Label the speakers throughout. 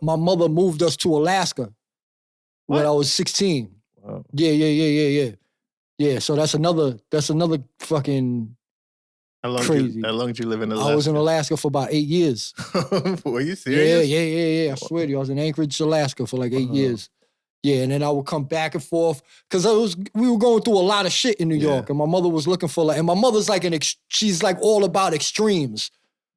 Speaker 1: my mother moved us to Alaska when I was 16.
Speaker 2: Wow.
Speaker 1: Yeah. Yeah, so that's another fucking crazy.
Speaker 2: How long did you live in Alaska?
Speaker 1: I was in Alaska for about 8 years.
Speaker 2: Were you serious?
Speaker 1: Yeah. I swear to you, I was in Anchorage, Alaska for like 8 years. Yeah, and then I would come back and forth because we were going through a lot of shit in New York, and my mother was looking for and my mother's like she's like all about extremes.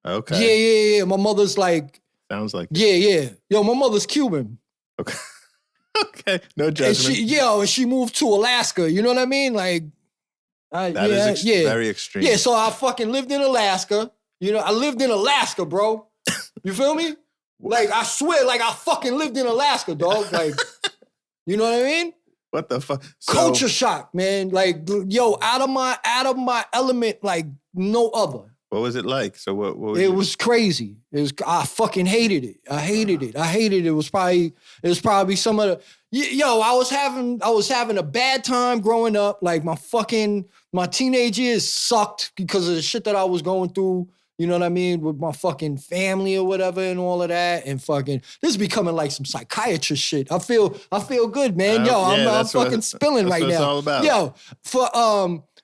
Speaker 2: Okay.
Speaker 1: Yeah. My mother's like.
Speaker 2: Sounds like.
Speaker 1: Yeah. Yo, my mother's Cuban.
Speaker 2: Okay. Okay. No judgment.
Speaker 1: And she moved to Alaska. You know what I mean? Like.
Speaker 2: That is very extreme.
Speaker 1: Yeah, so I fucking lived in Alaska. You know, I lived in Alaska, bro. You feel me? Like, I swear, like, I fucking lived in Alaska, dog. Like, you know what I mean?
Speaker 2: What the fuck?
Speaker 1: Culture shock, man. Like, yo, out of my element, like no other.
Speaker 2: What was it like? So what was
Speaker 1: it? Was crazy. I fucking hated it. I hated it. It was probably some of the. Yo, I was having a bad time growing up. Like my teenage years sucked because of the shit that I was going through. You know what I mean? With my fucking family or whatever and all of that. And fucking, this is becoming like some psychiatrist shit. I feel good, man. I'm fucking spilling right now. That's all about. Yo,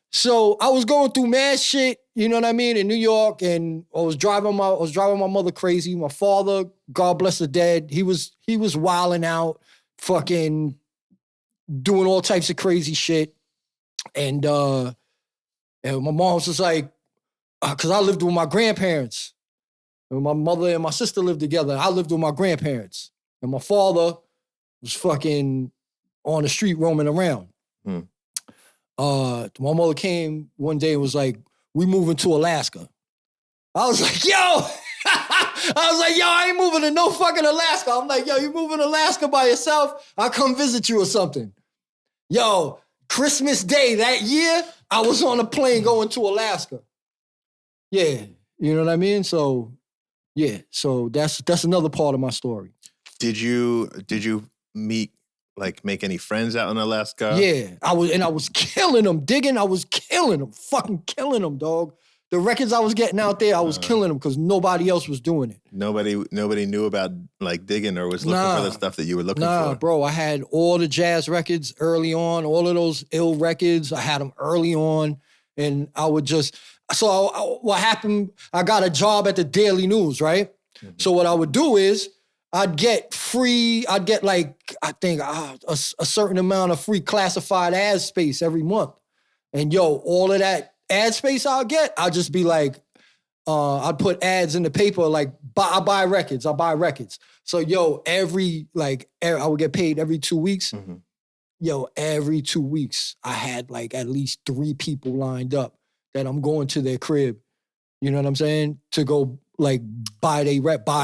Speaker 1: so I was going through mad shit, you know what I mean, in New York, and I was driving my mother crazy. My father, God bless the dead, he was wilding out, fucking doing all types of crazy shit. And my mom was just like, because I lived with my grandparents. And my mother and my sister lived together. I lived with my grandparents. And my father was fucking on the street roaming around. My mother came one day and was like, we moving to Alaska. I was like, yo, I ain't moving to no fucking Alaska. I'm like, yo, you moving to Alaska by yourself? I'll come visit you or something. Yo, Christmas Day that year, I was on a plane going to Alaska. Yeah, you know what I mean? So, yeah, so that's another part of my story.
Speaker 2: Did you make any friends out in Alaska?
Speaker 1: Yeah, I was killing them, digging. I was killing them, fucking killing them, dog. The records I was getting out there, I was killing them because nobody else was doing it.
Speaker 2: Nobody knew about like digging or was looking for the stuff that you were looking for.
Speaker 1: Nah, bro, I had all the jazz records early on, all of those ill records. I had them early on, and I would just. So what happened? I got a job at the Daily News, right? Mm-hmm. So what I would do is I'd get like, I think a certain amount of free classified ad space every month. And yo, all of that ad space I'll just be like, I'd put ads in the paper, like, I buy records. So yo, I would get paid every 2 weeks. Mm-hmm. Yo, every 2 weeks, I had like at least 3 people lined up that I'm going to their crib. You know what I'm saying? To go like buy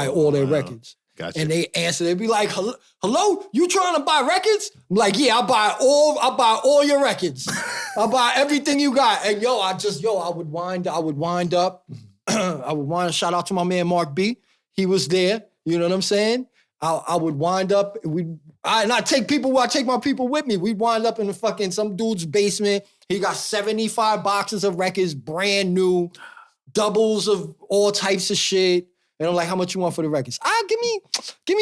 Speaker 1: all their records.
Speaker 2: Gotcha.
Speaker 1: And they answer, they'd be like, hello, you trying to buy records? I'm like, yeah, I buy all your records. I buy everything you got. And I would wind up. Shout out to my man, Mark B. He was there. You know what I'm saying? I would wind up, I take my people with me. We'd wind up in the fucking some dude's basement. He got 75 boxes of records, brand new, doubles of all types of shit. And I'm like, how much you want for the records? Give me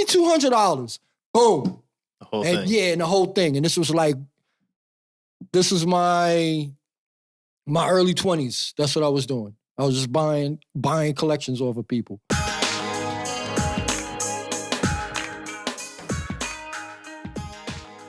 Speaker 1: $200. Boom.
Speaker 2: The whole thing.
Speaker 1: Yeah, and the whole thing. And this was my early 20s. That's what I was doing. I was just buying collections off of people.